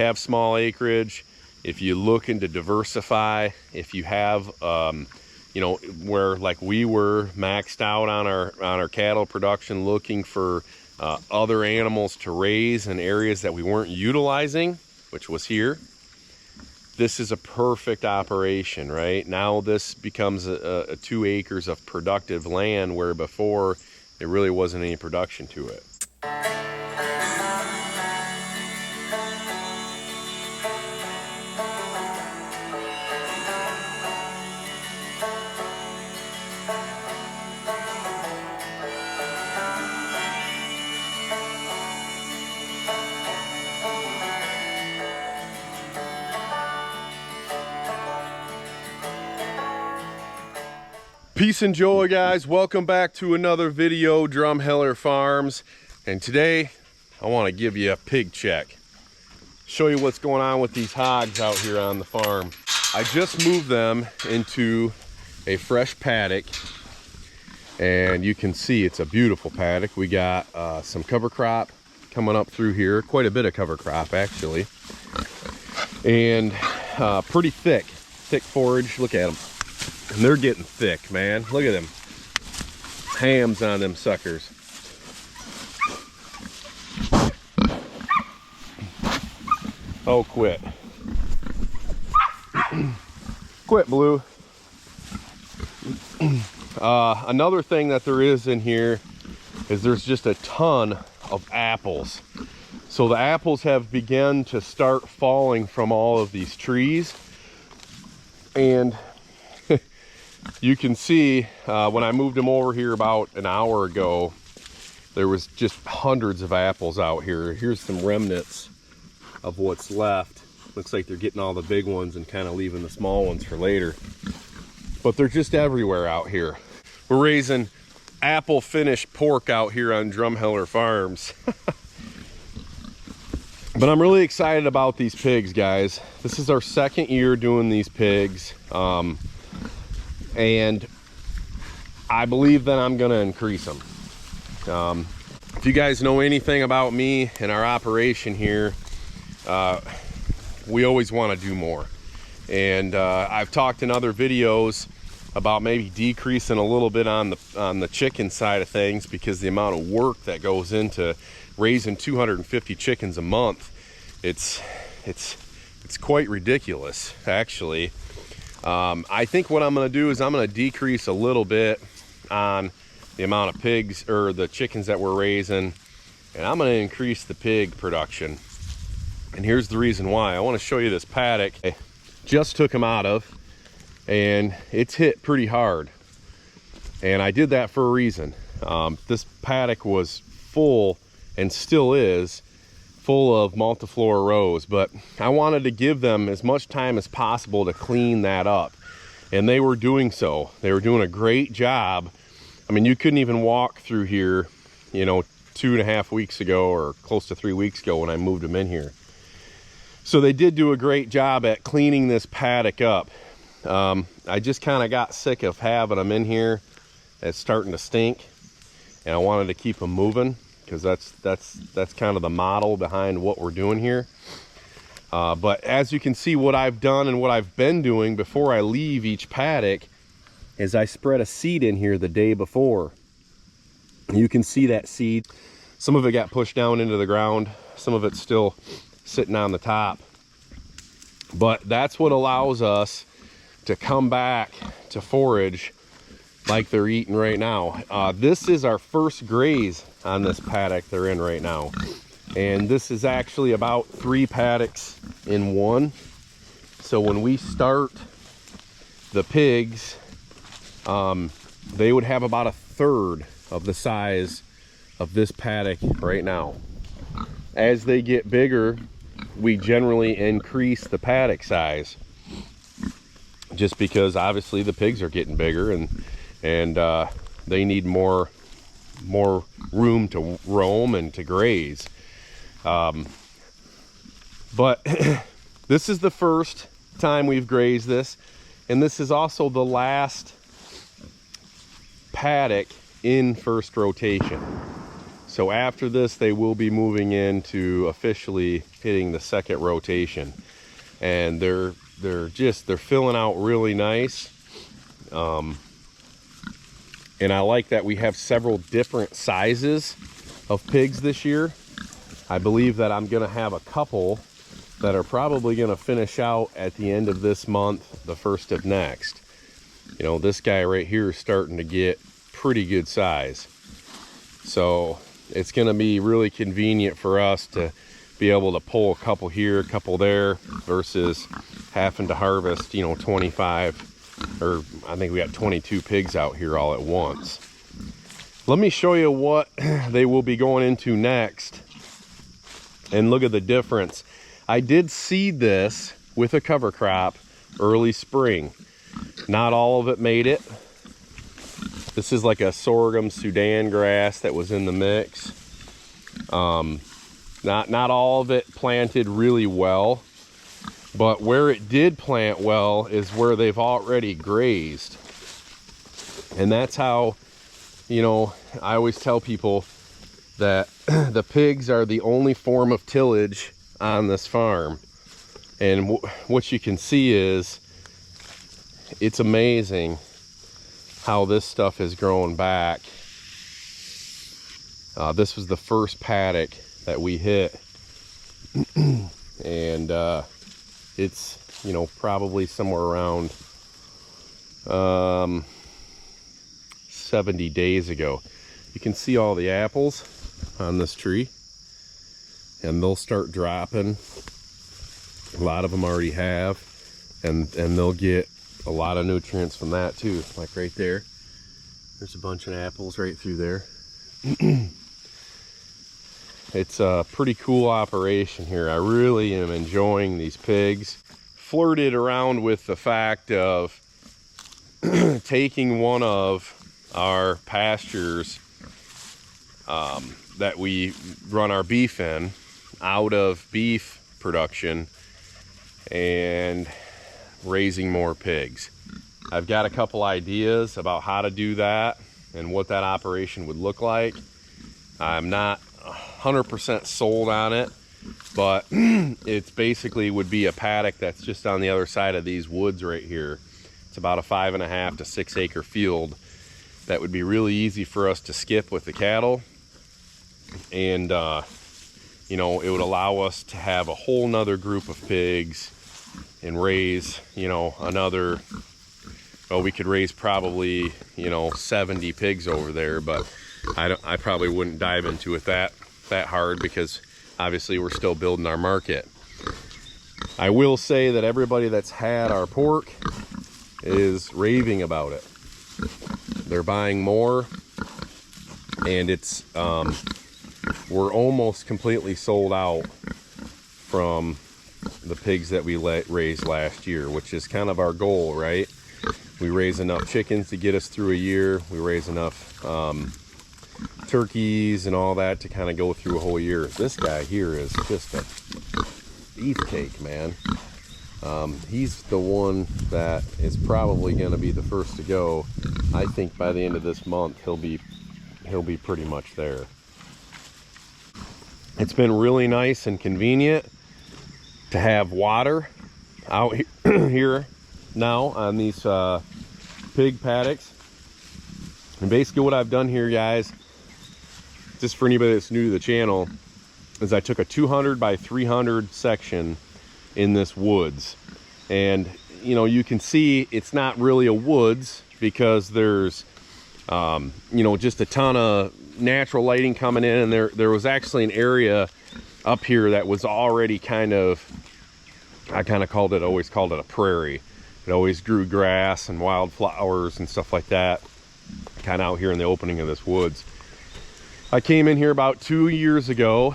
have small acreage, if you're looking to diversify, if you have, you know, where like we were maxed out on our cattle production, looking for other animals to raise in areas that we weren't utilizing, which was here, this is a perfect operation. Right now this becomes a 2 acres of productive land, where before there really wasn't any production to it. Peace and joy, guys. Welcome back to another video, Drumheller Farms. And today I want to give you a pig check, show you what's going on with these hogs out here on the farm. I just moved them into a fresh paddock, and you can see it's a beautiful paddock. We got some cover crop coming up through here, quite a bit of cover crop actually, and pretty thick forage. Look at them. And they're getting thick, man. Look at them. Hams on them suckers. Oh, quit. Quit, Blue. Another thing that there is in here is there's just a ton of apples. So the apples have begun to start falling from all of these trees. And you can see when I moved them over here about an hour ago, there was just hundreds of apples out here. Here's some remnants of what's left. Looks like they're getting all the big ones and kind of leaving the small ones for later. But they're just everywhere out here. We're raising apple finished pork out here on Drumheller Farms. But I'm really excited about these pigs, guys. This is our second year doing these pigs. And I believe that I'm gonna increase them. If you guys know anything about me and our operation here, we always want to do more. And I've talked in other videos about maybe decreasing a little bit on the chicken side of things, because the amount of work that goes into raising 250 chickens a month, it's quite ridiculous actually. I think what I'm going to do is I'm going to decrease a little bit on the amount of pigs or the chickens that we're raising, and I'm going to increase the pig production. And here's the reason why. I want to show you this paddock I just took them out of, and it's hit pretty hard. And I did that for a reason. This paddock was full, and still is, full of multiflora rows, but I wanted to give them as much time as possible to clean that up, and they were doing so. They were doing a great job. I mean, you couldn't even walk through here, you know, 2.5 weeks ago, or close to 3 weeks ago when I moved them in here. So they did do a great job at cleaning this paddock up. I just kind of got sick of having them in here. It's starting to stink, and I wanted to keep them moving, because that's kind of the model behind what we're doing here. But as you can see, what I've done and what I've been doing before I leave each paddock is I spread a seed in here the day before. You can see that seed. Some of it got pushed down into the ground. Some of it's still sitting on the top. But that's what allows us to come back to forage like they're eating right now. This is our first graze on this paddock they're in right now, and this is actually about 3 paddocks in one. So when we start the pigs, they would have about 1/3 of the size of this paddock right now. As they get bigger, we generally increase the paddock size, just because obviously the pigs are getting bigger, and they need more room to roam and to graze. But this is the first time we've grazed this, and this is also the last paddock in first rotation. So after this, they will be moving into officially hitting the second rotation, and they're filling out really nice. And I like that we have several different sizes of pigs this year. I believe that I'm gonna have a couple that are probably gonna finish out at the end of this month, the first of next. You know, this guy right here is starting to get pretty good size. So it's gonna be really convenient for us to be able to pull a couple here, a couple there, versus having to harvest, you know, 25, or I think we got 22 pigs out here all at once. Let me show you what they will be going into next, and look at the difference. I did seed this with a cover crop early spring. Not all of it made it. This is like a sorghum Sudan grass that was in the mix. Not all of it planted really well, but where it did plant well is where they've already grazed. And that's how, you know, I always tell people that the pigs are the only form of tillage on this farm. And what you can see is, it's amazing how this stuff has grown back. This was the first paddock that we hit. And it's, you know, probably somewhere around 70 days ago. You can see all the apples on this tree, and they'll start dropping. A lot of them already have, and they'll get a lot of nutrients from that too. Like right there, there's a bunch of apples right through there. It's a pretty cool operation here. I really am enjoying these pigs. Flirted around with the fact of taking one of our pastures that we run our beef in out of beef production and raising more pigs. I've got a couple ideas about how to do that and what that operation would look like. I'm not 100% sold on it, but it's basically would be a paddock that's just on the other side of these woods right here. It's about a 5.5 to 6 acre field that would be really easy for us to skip with the cattle. And you know, it would allow us to have a whole nother group of pigs and raise, you know, another, well, we could raise probably, you know, 70 pigs over there, but I probably wouldn't dive into it that hard, because obviously we're still building our market. I will say that everybody that's had our pork is raving about it. They're buying more, and it's we're almost completely sold out from the pigs that we raised last year, which is kind of our goal, right? We raise enough chickens to get us through a year. We raise enough turkeys and all that to kind of go through a whole year. This guy here is just a beefcake, man. He's the one that is probably going to be the first to go. I think by the end of this month he'll be pretty much there. It's been really nice and convenient to have water out here now on these pig paddocks. And basically what I've done here, guys, just for anybody that's new to the channel, is I took a 200 by 300 section in this woods. And you know, you can see it's not really a woods because there's you know, just a ton of natural lighting coming in, and there was actually an area up here that was already kind of, I kind of always called it a prairie. It always grew grass and wildflowers and stuff like that, kind of out here in the opening of this woods. I came in here about 2 years ago,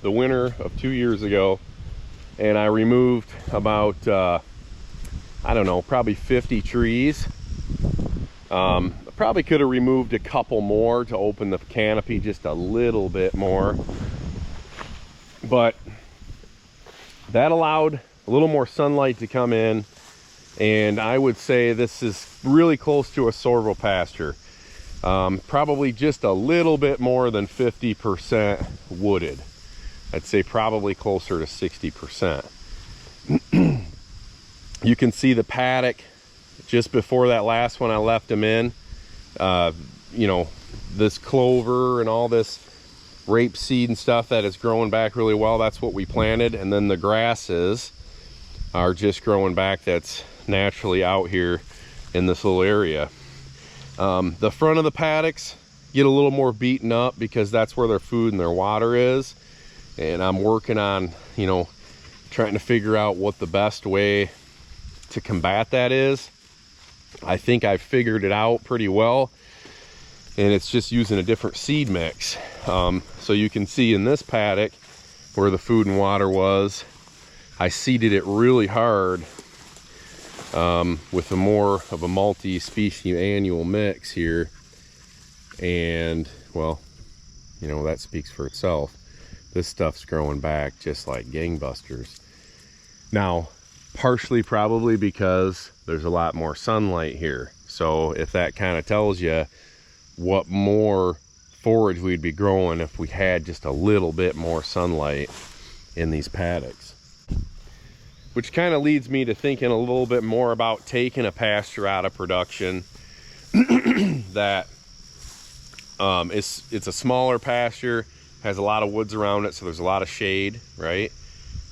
the winter of 2 years ago, and I removed about I don't know, probably 50 trees. I probably could have removed a couple more to open the canopy just a little bit more, but that allowed a little more sunlight to come in. And I would say this is really close to a sorghum pasture. Probably just a little bit more than 50% wooded. I'd say probably closer to 60%. You can see the paddock just before that last one I left them in. You know, this clover and all this rape seed and stuff that is growing back really well, that's what we planted. And then the grasses are just growing back, that's naturally out here in this little area. The front of the paddocks get a little more beaten up because that's where their food and their water is. And I'm working on, you know, trying to figure out what the best way to combat that is. I think I've figured it out pretty well, and it's just using a different seed mix. So you can see in this paddock where the food and water was, I seeded it really hard with a more of a multi-species annual mix here. And well, you know, that speaks for itself. This stuff's growing back just like gangbusters. Now, partially probably because there's a lot more sunlight here. So if that kind of tells you what more forage we'd be growing if we had just a little bit more sunlight in these paddocks. Which kind of leads me to thinking a little bit more about taking a pasture out of production that it's a smaller pasture, has a lot of woods around it, so there's a lot of shade, right?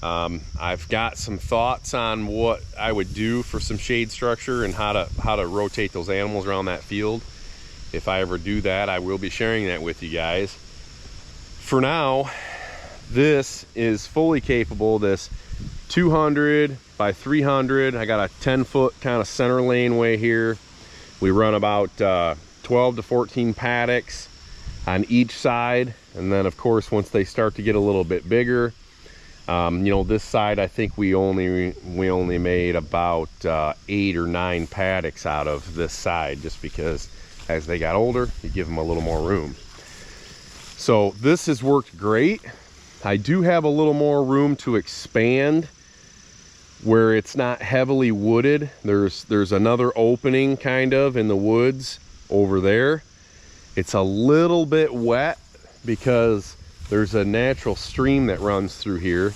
I've got some thoughts on what I would do for some shade structure and how to rotate those animals around that field. If I ever do that, I will be sharing that with you guys. For now, this is fully capable. This 200 by 300. I got a 10-foot kind of center laneway here. We run about 12 to 14 paddocks on each side, and then of course once they start to get a little bit bigger, you know, this side I think we only made about 8 or 9 paddocks out of this side, just because as they got older you give them a little more room. So this has worked great. I do have a little more room to expand where it's not heavily wooded. There's another opening kind of in the woods over there. It's a little bit wet because there's a natural stream that runs through here.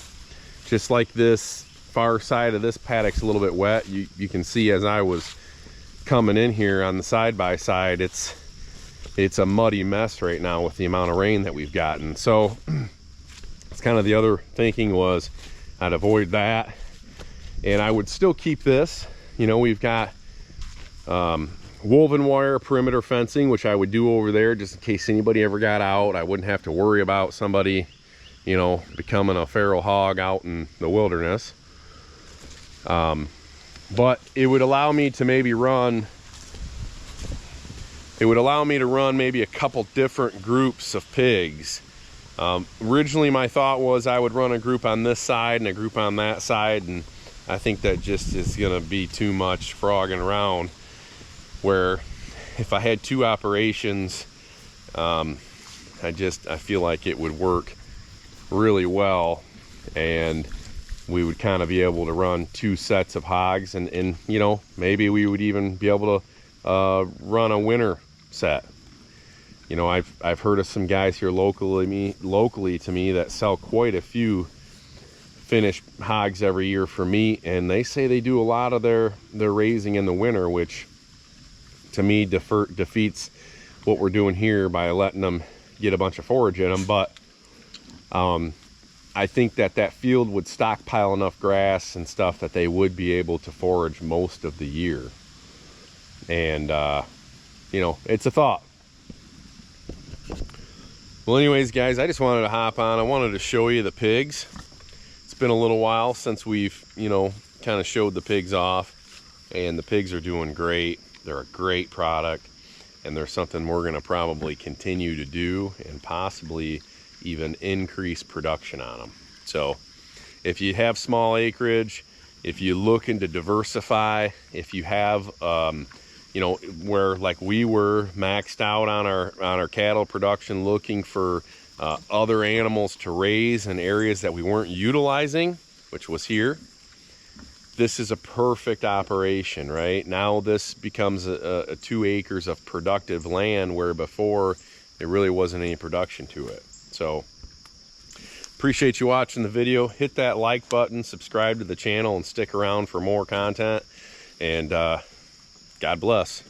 Just like this far side of this paddock's a little bit wet. You can see as I was coming in here on the side-by-side, it's a muddy mess right now with the amount of rain that we've gotten. So it's kind of the other thinking was I'd avoid that, and I would still keep this. You know, we've got woven wire perimeter fencing, which I would do over there just in case anybody ever got out. I wouldn't have to worry about somebody, you know, becoming a feral hog out in the wilderness. But it would allow me to maybe run maybe a couple different groups of pigs. Originally my thought was I would run a group on this side and a group on that side, and I think that just is gonna be too much frogging around, where if I had 2 operations, I feel like it would work really well, and we would kind of be able to run 2 sets of hogs, and you know, maybe we would even be able to run a winter set. You know, I've heard of some guys here locally to me that sell quite a few finished hogs every year for meat, and they say they do a lot of their raising in the winter, which to me defeats what we're doing here by letting them get a bunch of forage in them. But I think that field would stockpile enough grass and stuff that they would be able to forage most of the year. And you know, it's a thought. Well, anyways guys, I just wanted to hop on. I wanted to show you the pigs. It's been a little while since we've, you know, kind of showed the pigs off, and the pigs are doing great. They're a great product, and they're something we're going to probably continue to do and possibly even increase production on them. So if you have small acreage, if you're looking to diversify, if you have you know, where like we were maxed out on our cattle production, looking for other animals to raise in areas that we weren't utilizing, which was here, this is a perfect operation, right? Now this becomes a 2 acres of productive land where before there really wasn't any production to it. So appreciate you watching the video. Hit that like button, subscribe to the channel, and stick around for more content. And God bless.